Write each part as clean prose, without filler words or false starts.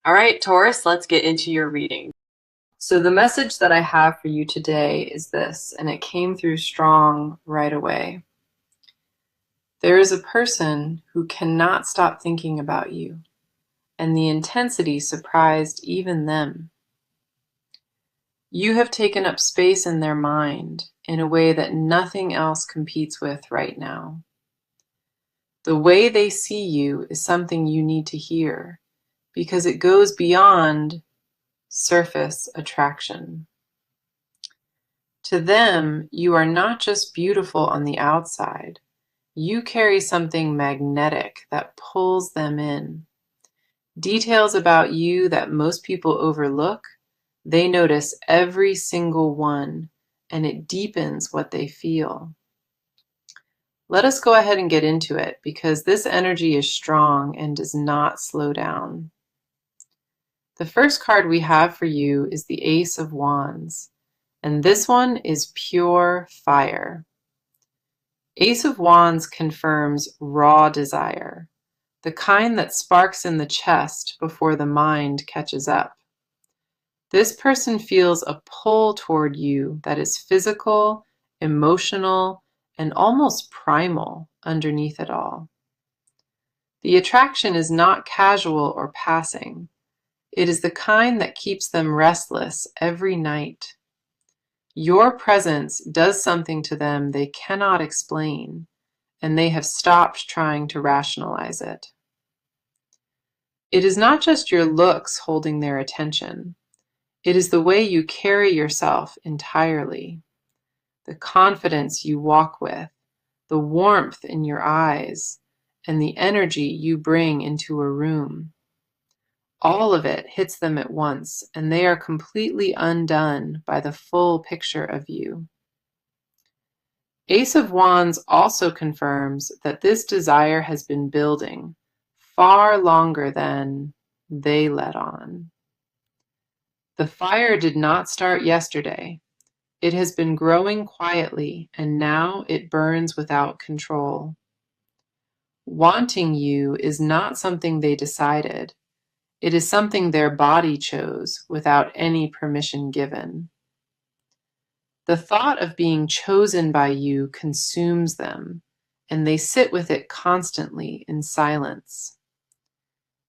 All right, Taurus, let's get into your reading. So, the message that I have for you today is this, and it came through strong right away. There is a person who cannot stop thinking about you, and the intensity surprised even them. You have taken up space in their mind in a way that nothing else competes with right now. The way they see you is something you need to hear because it goes beyond surface attraction. To them, you are not just beautiful on the outside. You carry something magnetic that pulls them in. Details about you that most people overlook, they notice every single one, and it deepens what they feel. Let us go ahead and get into it because this energy is strong and does not slow down. The first card we have for you is the Ace of Wands, and this one is pure fire. Ace of Wands confirms raw desire, the kind that sparks in the chest before the mind catches up. This person feels a pull toward you that is physical, emotional, and almost primal underneath it all. The attraction is not casual or passing. It is the kind that keeps them restless every night. Your presence does something to them they cannot explain, and they have stopped trying to rationalize it. It is not just your looks holding their attention. It is the way you carry yourself entirely, the confidence you walk with, the warmth in your eyes, and the energy you bring into a room. All of it hits them at once, and they are completely undone by the full picture of you. Ace of Wands also confirms that this desire has been building far longer than they let on. The fire did not start yesterday. It has been growing quietly, and now it burns without control. Wanting you is not something they decided. It is something their body chose without any permission given. The thought of being chosen by you consumes them, and they sit with it constantly in silence.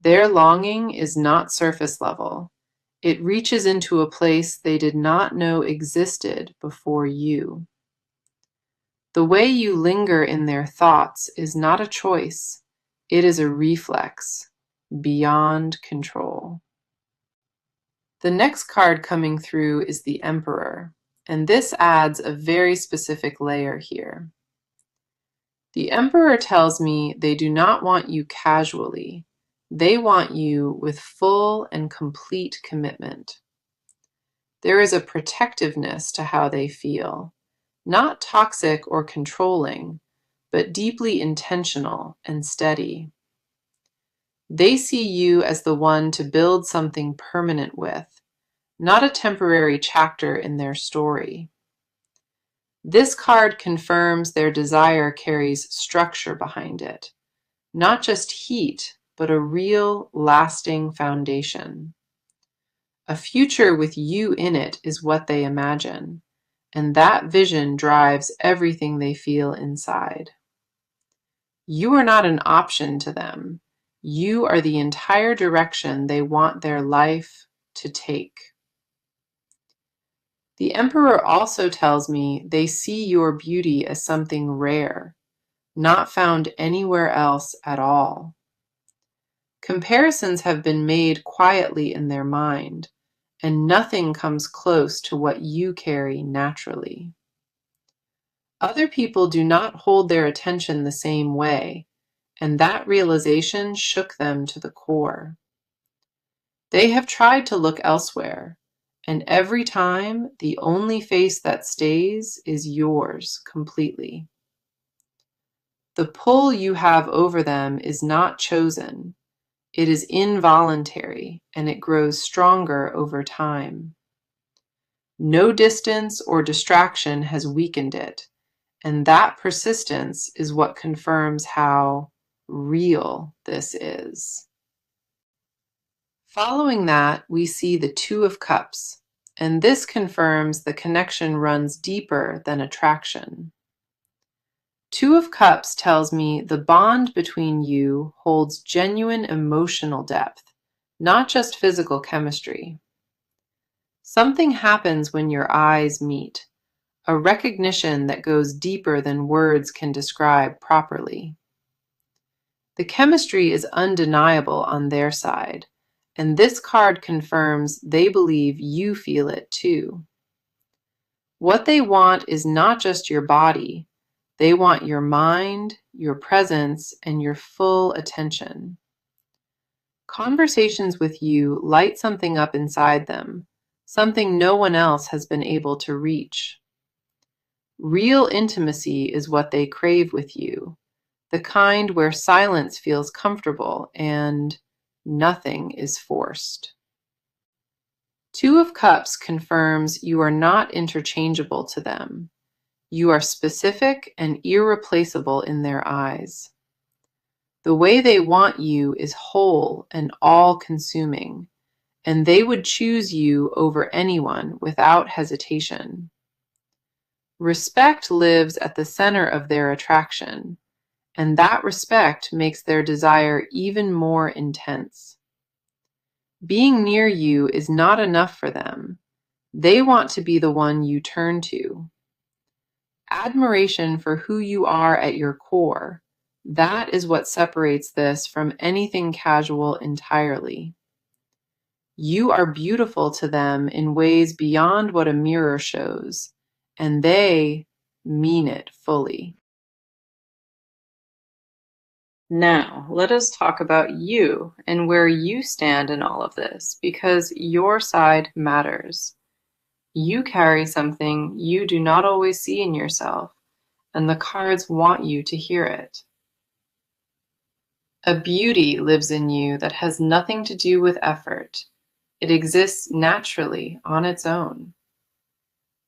Their longing is not surface level. It reaches into a place they did not know existed before you. The way you linger in their thoughts is not a choice. It is a reflex, beyond control. The next card coming through is the Emperor, and this adds a very specific layer here. The Emperor tells me they do not want you casually. They want you with full and complete commitment. There is a protectiveness to how they feel, not toxic or controlling, but deeply intentional and steady. They see you as the one to build something permanent with, not a temporary chapter in their story. This card confirms their desire carries structure behind it, not just heat, but a real, lasting foundation. A future with you in it is what they imagine, and that vision drives everything they feel inside. You are not an option to them. You are the entire direction they want their life to take. The Emperor also tells me they see your beauty as something rare, not found anywhere else at all. Comparisons have been made quietly in their mind, and nothing comes close to what you carry naturally. Other people do not hold their attention the same way, and that realization shook them to the core. They have tried to look elsewhere, and every time, the only face that stays is yours completely. The pull you have over them is not chosen. It is involuntary, and it grows stronger over time. No distance or distraction has weakened it, and that persistence is what confirms how real this is. Following that, we see the Two of Cups, and this confirms the connection runs deeper than attraction. Two of Cups tells me the bond between you holds genuine emotional depth, not just physical chemistry. Something happens when your eyes meet, a recognition that goes deeper than words can describe properly. The chemistry is undeniable on their side, and this card confirms they believe you feel it too. What they want is not just your body, they want your mind, your presence, and your full attention. Conversations with you light something up inside them, something no one else has been able to reach. Real intimacy is what they crave with you, the kind where silence feels comfortable and nothing is forced. Two of Cups confirms you are not interchangeable to them. You are specific and irreplaceable in their eyes. The way they want you is whole and all-consuming, and they would choose you over anyone without hesitation. Respect lives at the center of their attraction, and that respect makes their desire even more intense. Being near you is not enough for them. They want to be the one you turn to. Admiration for who you are at your core, that is what separates this from anything casual entirely. You are beautiful to them in ways beyond what a mirror shows, and they mean it fully. Now, let us talk about you and where you stand in all of this, because your side matters. You carry something you do not always see in yourself, and the cards want you to hear it. A beauty lives in you that has nothing to do with effort. It exists naturally on its own.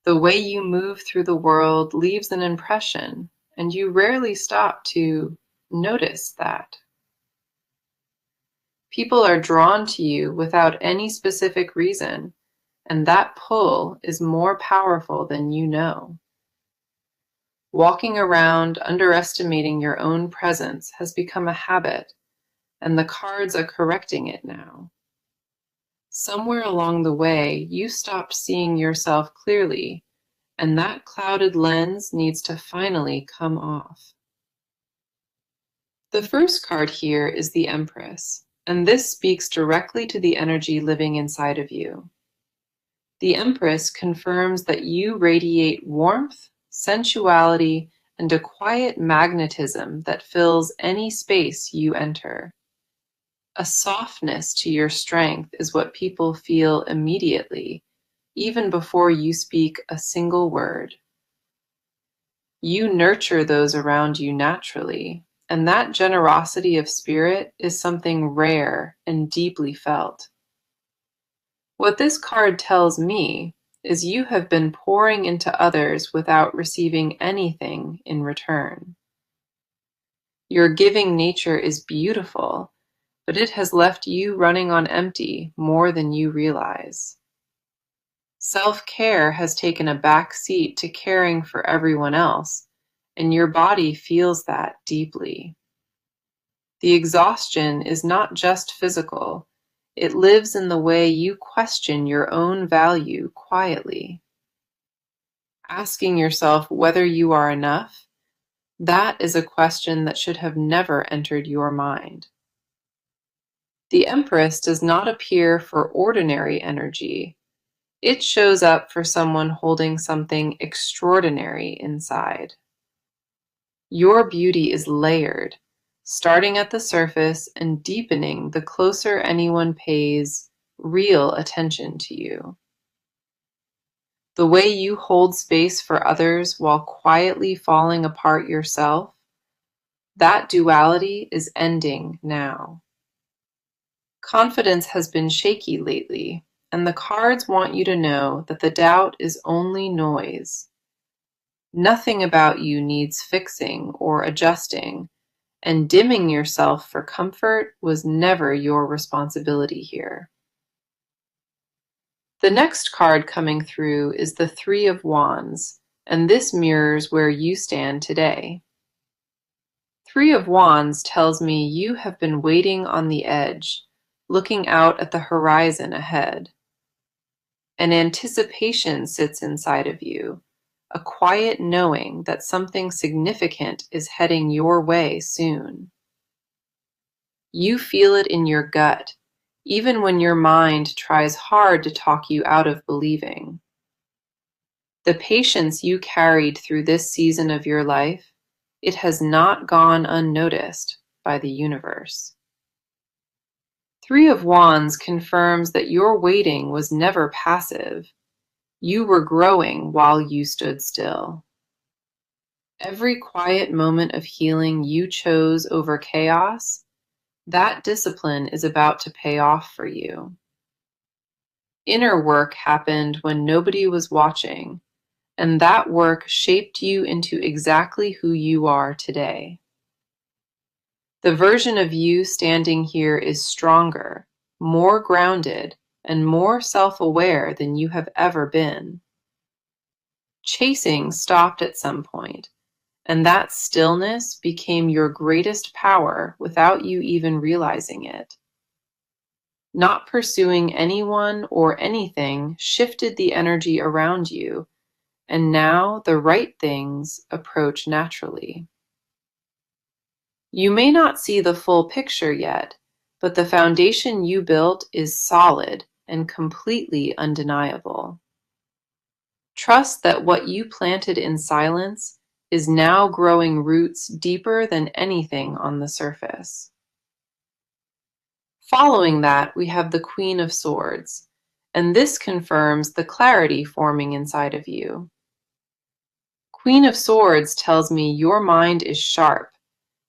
The way you move through the world leaves an impression, and you rarely stop to notice that. People are drawn to you without any specific reason, and that pull is more powerful than you know. Walking around underestimating your own presence has become a habit, and the cards are correcting it now. Somewhere along the way, you stopped seeing yourself clearly, and that clouded lens needs to finally come off. The first card here is the Empress, and this speaks directly to the energy living inside of you. The Empress confirms that you radiate warmth, sensuality, and a quiet magnetism that fills any space you enter. A softness to your strength is what people feel immediately, even before you speak a single word. You nurture those around you naturally, and that generosity of spirit is something rare and deeply felt. What this card tells me is you have been pouring into others without receiving anything in return. Your giving nature is beautiful, but it has left you running on empty more than you realize. Self-care has taken a back seat to caring for everyone else, and your body feels that deeply. The exhaustion is not just physical. It lives in the way you question your own value quietly. Asking yourself whether you are enough, that is a question that should have never entered your mind. The Empress does not appear for ordinary energy. It shows up for someone holding something extraordinary inside. Your beauty is layered, starting at the surface and deepening the closer anyone pays real attention to you. The way you hold space for others while quietly falling apart yourself, that duality is ending now. Confidence has been shaky lately, and the cards want you to know that the doubt is only noise. Nothing about you needs fixing or adjusting, and dimming yourself for comfort was never your responsibility here. The next card coming through is the Three of Wands, and this mirrors where you stand today. Three of Wands tells me you have been waiting on the edge, looking out at the horizon ahead. An anticipation sits inside of you, a quiet knowing that something significant is heading your way soon. You feel it in your gut, even when your mind tries hard to talk you out of believing. The patience you carried through this season of your life, it has not gone unnoticed by the universe. Three of Wands confirms that your waiting was never passive. You were growing while you stood still. Every quiet moment of healing you chose over chaos, that discipline is about to pay off for you. Inner work happened when nobody was watching, and that work shaped you into exactly who you are today. The version of you standing here is stronger, more grounded, and more self-aware than you have ever been. Chasing stopped at some point, and that stillness became your greatest power without you even realizing it. Not pursuing anyone or anything shifted the energy around you, and now the right things approach naturally. You may not see the full picture yet, but the foundation you built is solid and completely undeniable. Trust that what you planted in silence is now growing roots deeper than anything on the surface. Following that, we have the Queen of Swords, and this confirms the clarity forming inside of you. Queen of Swords tells me your mind is sharp,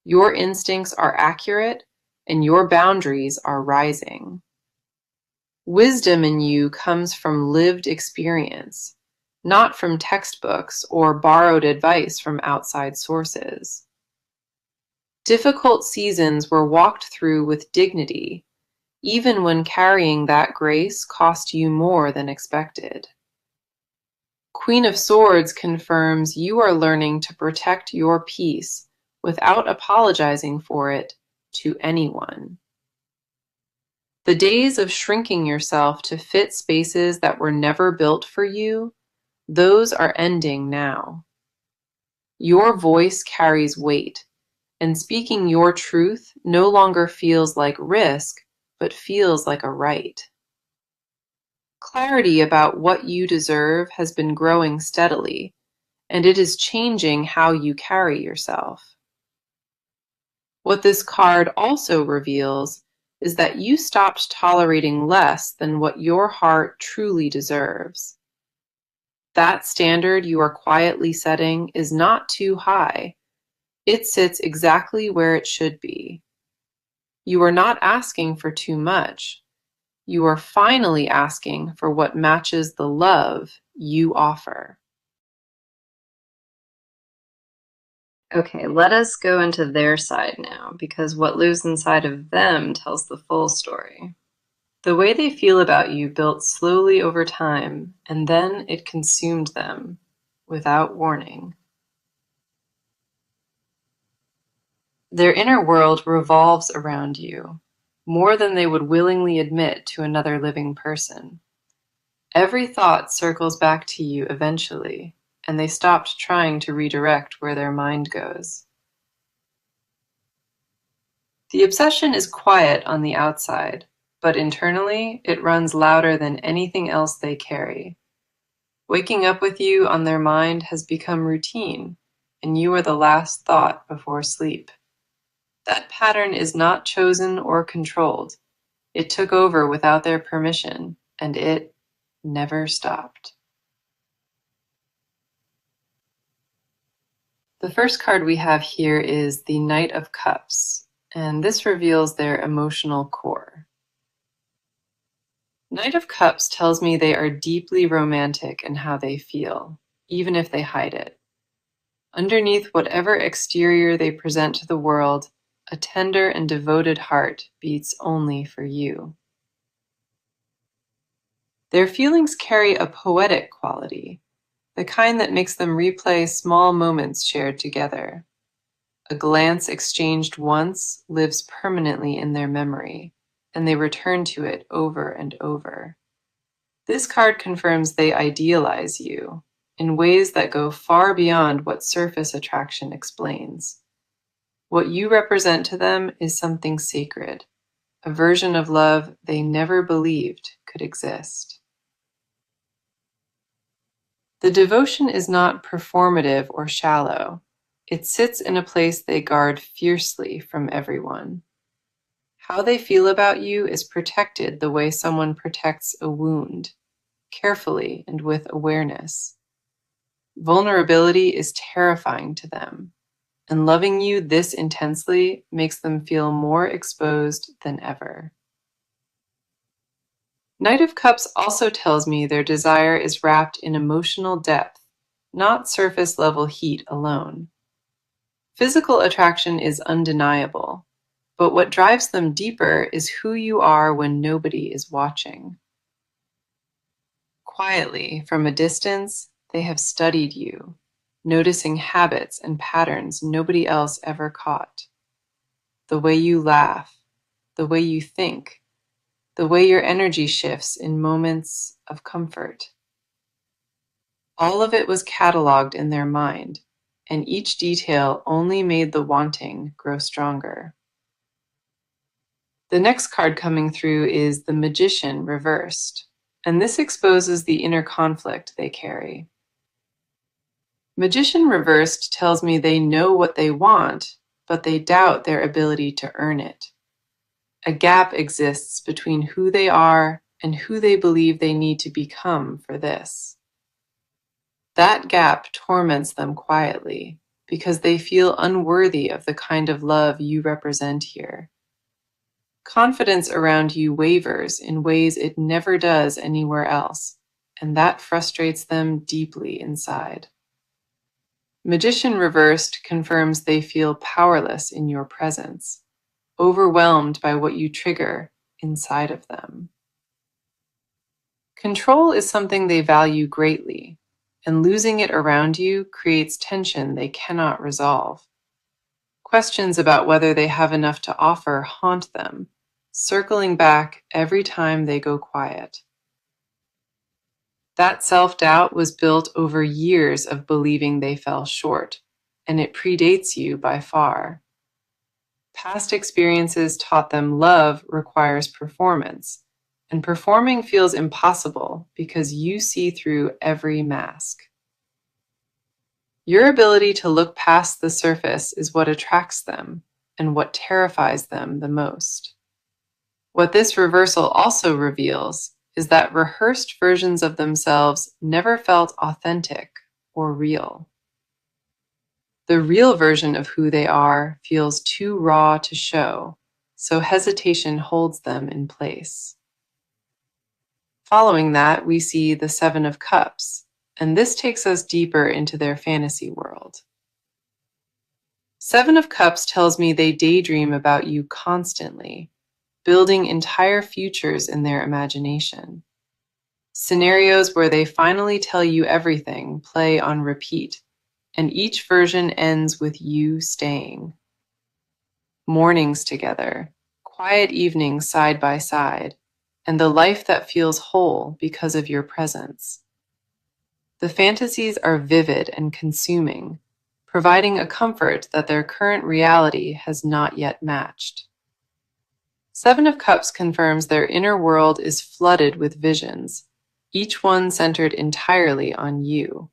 your instincts are accurate, and your boundaries are rising. Wisdom in you comes from lived experience, not from textbooks or borrowed advice from outside sources. Difficult seasons were walked through with dignity, even when carrying that grace cost you more than expected. Queen of Swords confirms you are learning to protect your peace without apologizing for it to anyone. The days of shrinking yourself to fit spaces that were never built for you, those are ending now. Your voice carries weight, and speaking your truth no longer feels like risk, but feels like a right. Clarity about what you deserve has been growing steadily, and it is changing how you carry yourself. What this card also reveals is that you stopped tolerating less than what your heart truly deserves. That standard you are quietly setting is not too high. It sits exactly where it should be. You are not asking for too much. You are finally asking for what matches the love you offer. Okay, let us go into their side now, because what lives inside of them tells the full story. The way they feel about you built slowly over time, and then it consumed them without warning. Their inner world revolves around you, more than they would willingly admit to another living person. Every thought circles back to you eventually, and they stopped trying to redirect where their mind goes. The obsession is quiet on the outside, but internally it runs louder than anything else they carry. Waking up with you on their mind has become routine, and you are the last thought before sleep. That pattern is not chosen or controlled. It took over without their permission, and it never stopped. The first card we have here is the Knight of Cups, and this reveals their emotional core. Knight of Cups tells me they are deeply romantic in how they feel, even if they hide it. Underneath whatever exterior they present to the world, A tender and devoted heart beats only for you. Their feelings carry a poetic quality, the kind that makes them replay small moments shared together. A glance exchanged once lives permanently in their memory, and they return to it over and over. This card confirms they idealize you in ways that go far beyond what surface attraction explains. What you represent to them is something sacred, a version of love they never believed could exist. The devotion is not performative or shallow. It sits in a place they guard fiercely from everyone. How they feel about you is protected the way someone protects a wound, carefully and with awareness. Vulnerability is terrifying to them, and loving you this intensely makes them feel more exposed than ever. Knight of Cups also tells me their desire is wrapped in emotional depth, not surface level heat alone. Physical attraction is undeniable, but what drives them deeper is who you are when nobody is watching. Quietly, from a distance, they have studied you, noticing habits and patterns nobody else ever caught. The way you laugh, the way you think, the way your energy shifts in moments of comfort. All of it was cataloged in their mind, and each detail only made the wanting grow stronger. The next card coming through is the Magician reversed, and this exposes the inner conflict they carry. Magician reversed tells me they know what they want, but they doubt their ability to earn it. A gap exists between who they are and who they believe they need to become for this. That gap torments them quietly because they feel unworthy of the kind of love you represent here. Confidence around you wavers in ways it never does anywhere else, and that frustrates them deeply inside. Magician reversed confirms they feel powerless in your presence, overwhelmed by what you trigger inside of them. Control is something they value greatly, and losing it around you creates tension they cannot resolve. Questions about whether they have enough to offer haunt them, circling back every time they go quiet. That self-doubt was built over years of believing they fell short, and it predates you by far. Past experiences taught them love requires performance, and performing feels impossible because you see through every mask. Your ability to look past the surface is what attracts them and what terrifies them the most. What this reversal also reveals is that rehearsed versions of themselves never felt authentic or real. The real version of who they are feels too raw to show, so hesitation holds them in place. Following that, we see the Seven of Cups, and this takes us deeper into their fantasy world. Seven of Cups tells me they daydream about you constantly, building entire futures in their imagination. Scenarios where they finally tell you everything play on repeat, and each version ends with you staying. Mornings together, quiet evenings side by side, and the life that feels whole because of your presence. The fantasies are vivid and consuming, providing a comfort that their current reality has not yet matched. Seven of Cups confirms their inner world is flooded with visions, each one centered entirely on you.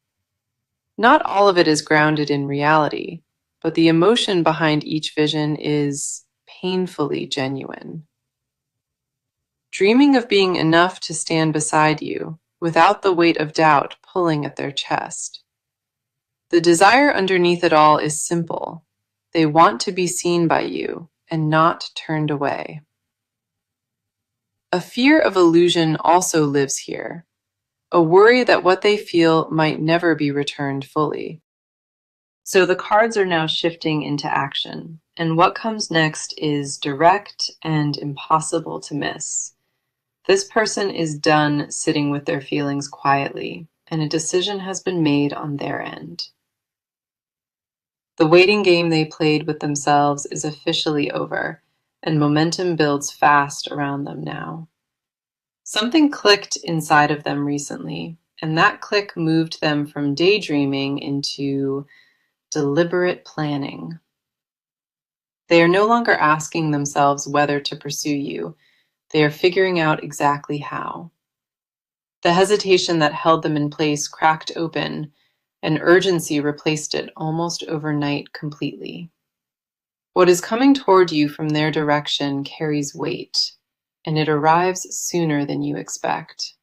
Not all of it is grounded in reality, but the emotion behind each vision is painfully genuine. Dreaming of being enough to stand beside you, without the weight of doubt pulling at their chest. The desire underneath it all is simple. They want to be seen by you and not turned away. A fear of illusion also lives here, a worry that what they feel might never be returned fully. So the cards are now shifting into action. and what comes next is direct and impossible to miss. This person is done sitting with their feelings quietly, and a decision has been made on their end. The waiting game they played with themselves is officially over, and momentum builds fast around them now. Something clicked inside of them recently, and that click moved them from daydreaming into deliberate planning. They are no longer asking themselves whether to pursue you. They are figuring out exactly how. The hesitation that held them in place cracked open, and urgency replaced it almost overnight completely. What is coming toward you from their direction carries weight, and it arrives sooner than you expect.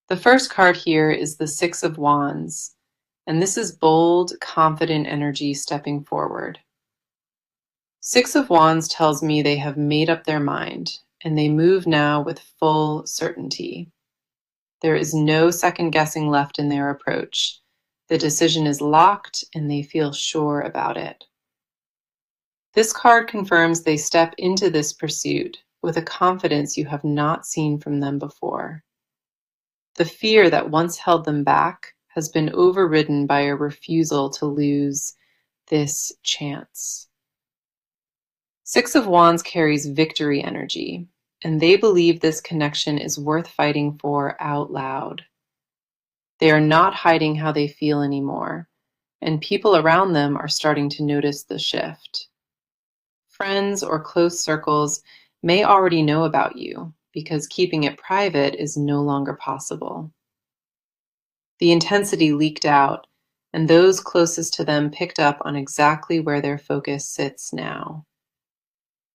The first card here is the Six of Wands, and this is bold, confident energy stepping forward. Six of Wands tells me they have made up their mind, and they move now with full certainty. There is no second guessing left in their approach. The decision is locked, and they feel sure about it. This card confirms they step into this pursuit with a confidence you have not seen from them before. The fear that once held them back has been overridden by a refusal to lose this chance. Six of Wands carries victory energy, and they believe this connection is worth fighting for out loud. They are not hiding how they feel anymore, and people around them are starting to notice the shift. Friends or close circles may already know about you because keeping it private is no longer possible. The intensity leaked out, and those closest to them picked up on exactly where their focus sits now.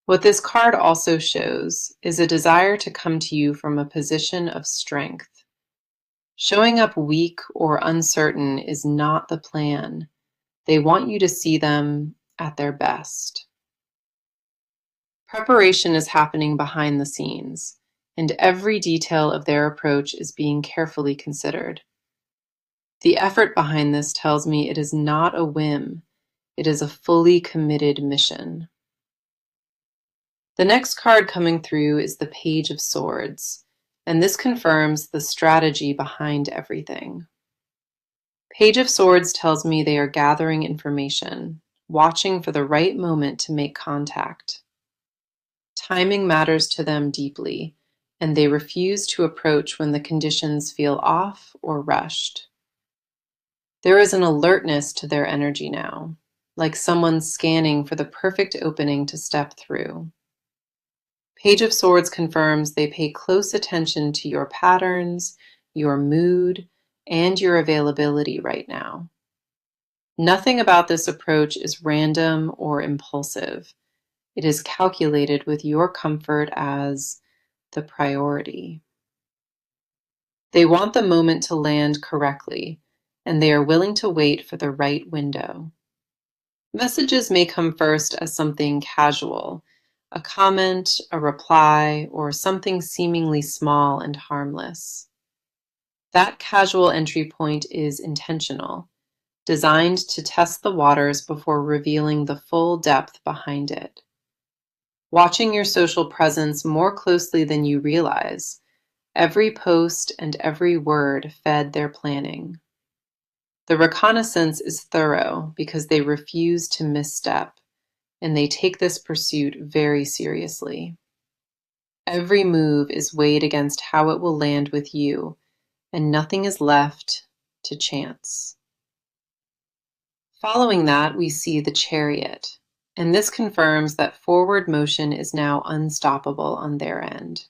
What this card also shows is a desire to come to you from a position of strength. Showing up weak or uncertain is not the plan. They want you to see them at their best. Preparation is happening behind the scenes, and every detail of their approach is being carefully considered. The effort behind this tells me it is not a whim, it is a fully committed mission. The next card coming through is the Page of Swords, and this confirms the strategy behind everything. Page of Swords tells me they are gathering information, watching for the right moment to make contact. Timing matters to them deeply, and they refuse to approach when the conditions feel off or rushed. There is an alertness to their energy now, like someone scanning for the perfect opening to step through. Page of Swords confirms they pay close attention to your patterns, your mood, and your availability right now. Nothing about this approach is random or impulsive. It is calculated with your comfort as the priority. They want the moment to land correctly, and they are willing to wait for the right window. Messages may come first as something casual, a comment, a reply, or something seemingly small and harmless. That casual entry point is intentional, designed to test the waters before revealing the full depth behind it. Watching your social presence more closely than you realize, every post and every word fed their planning. The reconnaissance is thorough because they refuse to misstep, and they take this pursuit very seriously. Every move is weighed against how it will land with you, and nothing is left to chance. Following that, we see the Chariot, and this confirms that forward motion is now unstoppable on their end.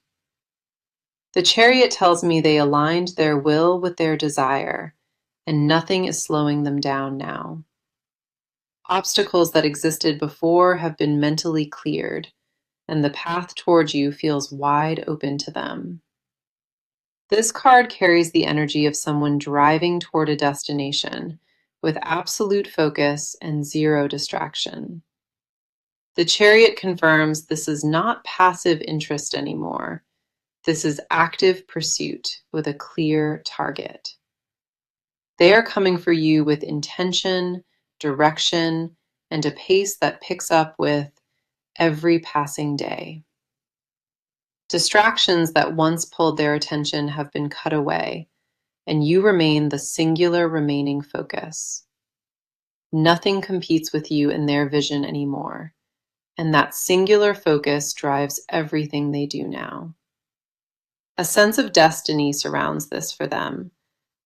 The Chariot tells me they aligned their will with their desire, and nothing is slowing them down now. Obstacles that existed before have been mentally cleared, and the path towards you feels wide open to them. This card carries the energy of someone driving toward a destination with absolute focus and zero distraction. The Chariot confirms this is not passive interest anymore. This is active pursuit with a clear target. They are coming for you with intention, direction, and a pace that picks up with every passing day. Distractions that once pulled their attention have been cut away, and you remain the singular remaining focus. Nothing competes with you in their vision anymore, and that singular focus drives everything they do now. A sense of destiny surrounds this for them,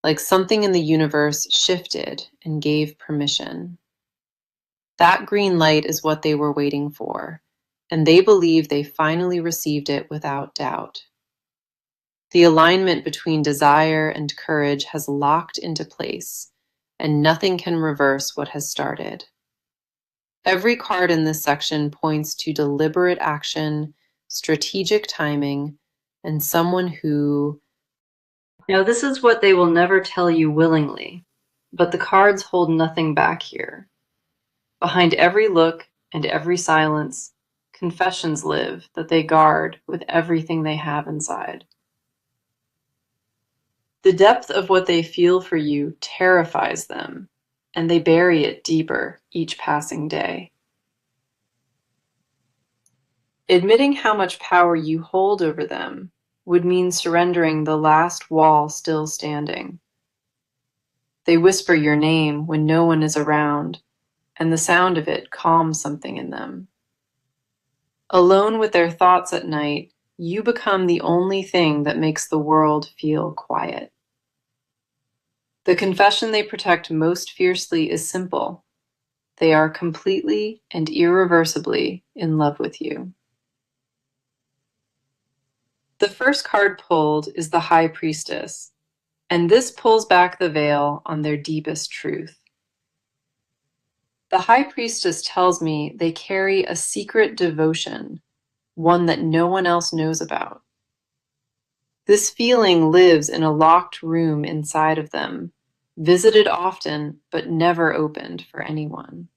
like something in the universe shifted and gave permission. That green light is what they were waiting for, and they believe they finally received it without doubt. The alignment between desire and courage has locked into place, and nothing can reverse what has started. Every card in this section points to deliberate action, strategic timing, and someone who... Now, this is what they will never tell you willingly, but the cards hold nothing back here. Behind every look and every silence, confessions live that they guard with everything they have inside. The depth of what they feel for you terrifies them, and they bury it deeper each passing day. Admitting how much power you hold over them would mean surrendering the last wall still standing. They whisper your name when no one is around, and the sound of it calms something in them. Alone with their thoughts at night, you become the only thing that makes the world feel quiet. The confession they protect most fiercely is simple. They are completely and irreversibly in love with you. The first card pulled is the High Priestess, and this pulls back the veil on their deepest truth. The High Priestess tells me they carry a secret devotion, one that no one else knows about. This feeling lives in a locked room inside of them, visited often but never opened for anyone.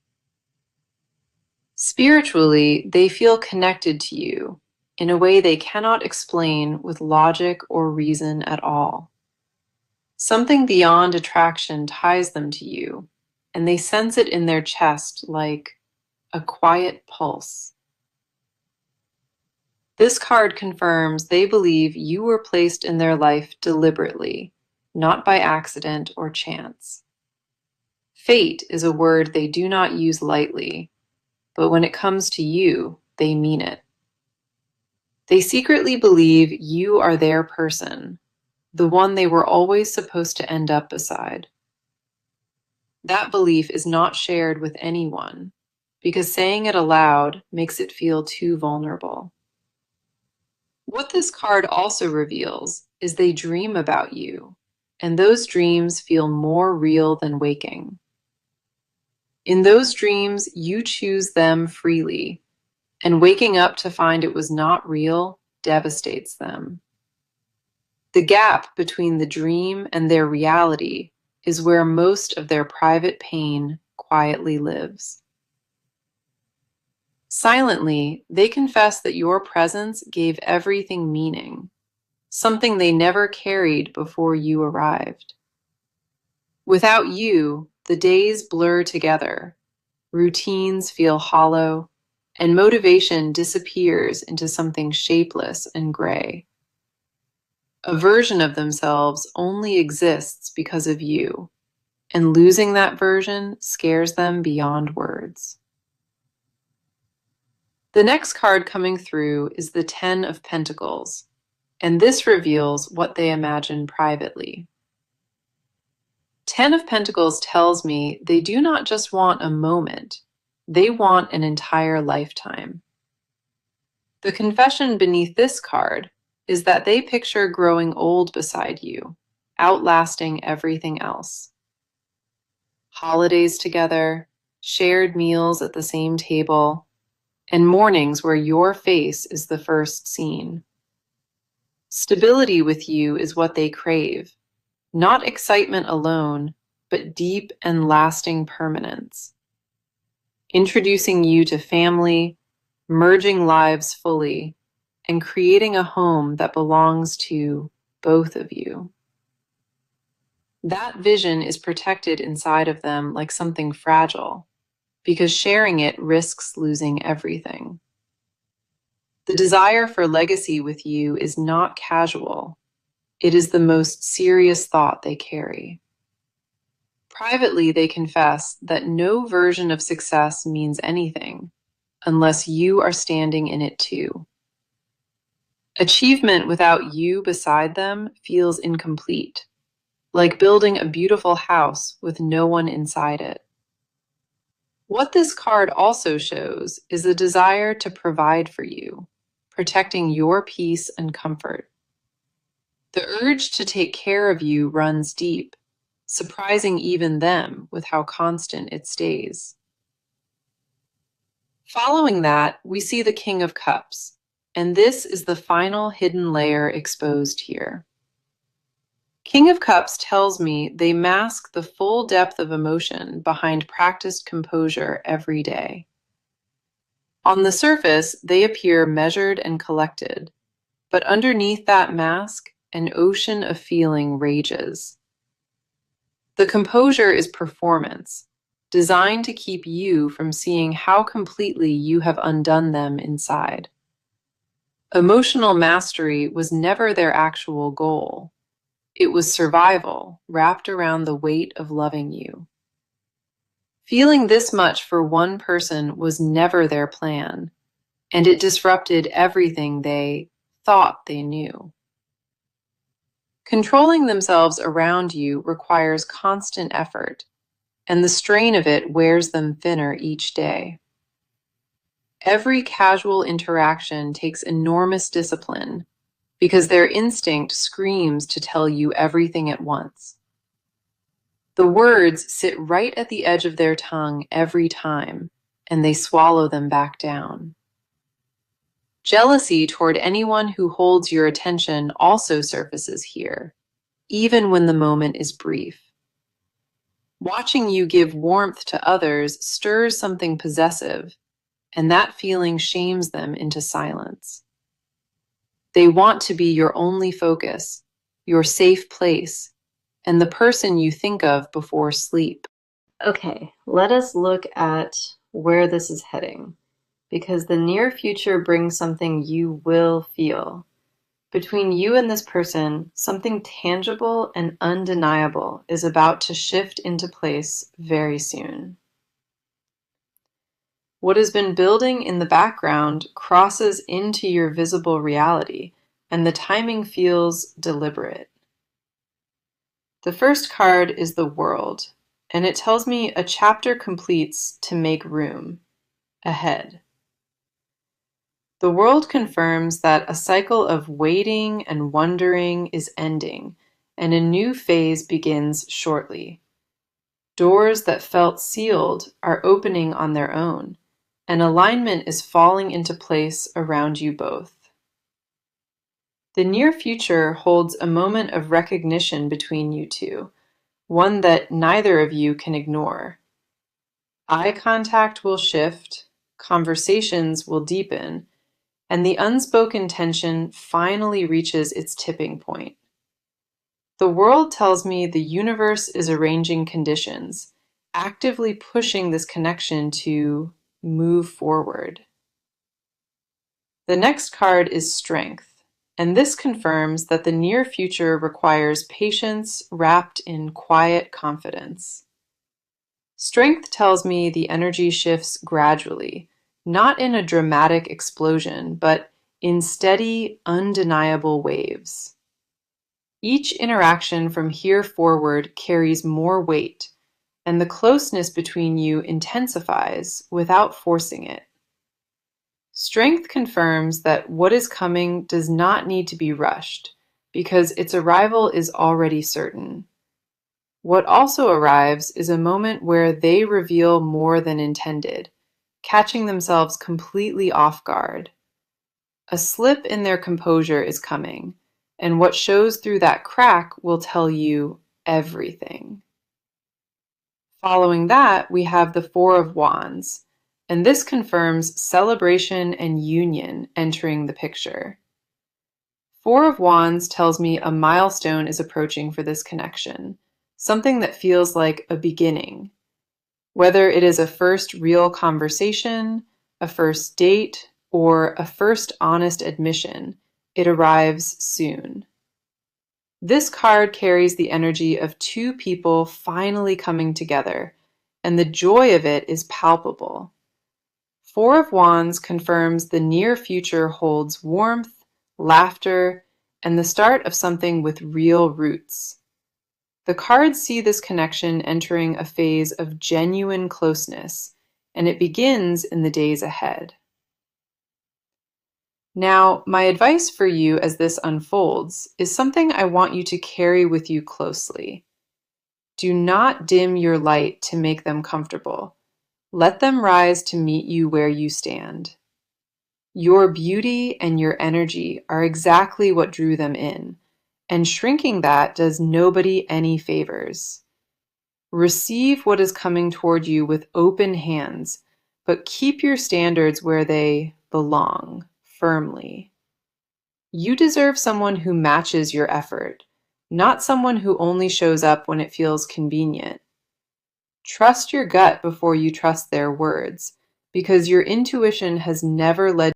Spiritually, they feel connected to you in a way they cannot explain with logic or reason at all. Something beyond attraction ties them to you, and they sense it in their chest like a quiet pulse. This card confirms they believe you were placed in their life deliberately, not by accident or chance. Fate is a word they do not use lightly, but when it comes to you, they mean it. They secretly believe you are their person, the one they were always supposed to end up beside. That belief is not shared with anyone, because saying it aloud makes it feel too vulnerable. What this card also reveals is they dream about you, and those dreams feel more real than waking. In those dreams, you choose them freely, and waking up to find it was not real devastates them. The gap between the dream and their reality is where most of their private pain quietly lives. Silently, they confess that your presence gave everything meaning, something they never carried before you arrived. Without you, the days blur together, routines feel hollow, and motivation disappears into something shapeless and gray. A version of themselves only exists because of you, and losing that version scares them beyond words. The next card coming through is the Ten of Pentacles, and this reveals what they imagine privately. Ten of Pentacles tells me they do not just want a moment, they want an entire lifetime. The confession beneath this card is that they picture growing old beside you, outlasting everything else. Holidays together, shared meals at the same table, and mornings where your face is the first seen. Stability with you is what they crave, not excitement alone, but deep and lasting permanence. Introducing you to family, merging lives fully, and creating a home that belongs to both of you. That vision is protected inside of them like something fragile, because sharing it risks losing everything. The desire for legacy with you is not casual. It is the most serious thought they carry. Privately, they confess that no version of success means anything unless you are standing in it too. Achievement without you beside them feels incomplete, like building a beautiful house with no one inside it. What this card also shows is a desire to provide for you, protecting your peace and comfort. The urge to take care of you runs deep, surprising even them with how constant it stays. Following that, we see the King of Cups, and this is the final hidden layer exposed here. King of Cups tells me they mask the full depth of emotion behind practiced composure every day. On the surface, they appear measured and collected, but underneath that mask, an ocean of feeling rages. The composure is performance, designed to keep you from seeing how completely you have undone them inside. Emotional mastery was never their actual goal. It was survival wrapped around the weight of loving you. Feeling this much for one person was never their plan, and it disrupted everything they thought they knew. Controlling themselves around you requires constant effort, and the strain of it wears them thinner each day. Every casual interaction takes enormous discipline because their instinct screams to tell you everything at once. The words sit right at the edge of their tongue every time, and they swallow them back down. Jealousy toward anyone who holds your attention also surfaces here, even when the moment is brief. Watching you give warmth to others stirs something possessive, and that feeling shames them into silence. They want to be your only focus, your safe place, and the person you think of before sleep. Okay, let us look at where this is heading, because the near future brings something you will feel. Between you and this person, something tangible and undeniable is about to shift into place very soon. What has been building in the background crosses into your visible reality, and the timing feels deliberate. The first card is the World, and it tells me a chapter completes to make room ahead. The World confirms that a cycle of waiting and wondering is ending, and a new phase begins shortly. Doors that felt sealed are opening on their own, and alignment is falling into place around you both. The near future holds a moment of recognition between you two, one that neither of you can ignore. Eye contact will shift, conversations will deepen, and the unspoken tension finally reaches its tipping point. The World tells me the universe is arranging conditions, actively pushing this connection to move forward. The next card is Strength, and this confirms that the near future requires patience wrapped in quiet confidence. Strength tells me the energy shifts gradually, not in a dramatic explosion, but in steady, undeniable waves. Each interaction from here forward carries more weight, and the closeness between you intensifies without forcing it. Strength confirms that what is coming does not need to be rushed, because its arrival is already certain. What also arrives is a moment where they reveal more than intended, catching themselves completely off guard. A slip in their composure is coming, and what shows through that crack will tell you everything. Following that, we have the Four of Wands, and this confirms celebration and union entering the picture. Four of Wands tells me a milestone is approaching for this connection, something that feels like a beginning. Whether it is a first real conversation, a first date, or a first honest admission, it arrives soon. This card carries the energy of two people finally coming together, and the joy of it is palpable. Four of Wands confirms the near future holds warmth, laughter, and the start of something with real roots. The cards see this connection entering a phase of genuine closeness, and it begins in the days ahead. Now, my advice for you as this unfolds is something I want you to carry with you closely. Do not dim your light to make them comfortable. Let them rise to meet you where you stand. Your beauty and your energy are exactly what drew them in, and shrinking that does nobody any favors. Receive what is coming toward you with open hands, but keep your standards where they belong, firmly. You deserve someone who matches your effort, not someone who only shows up when it feels convenient. Trust your gut before you trust their words, because your intuition has never led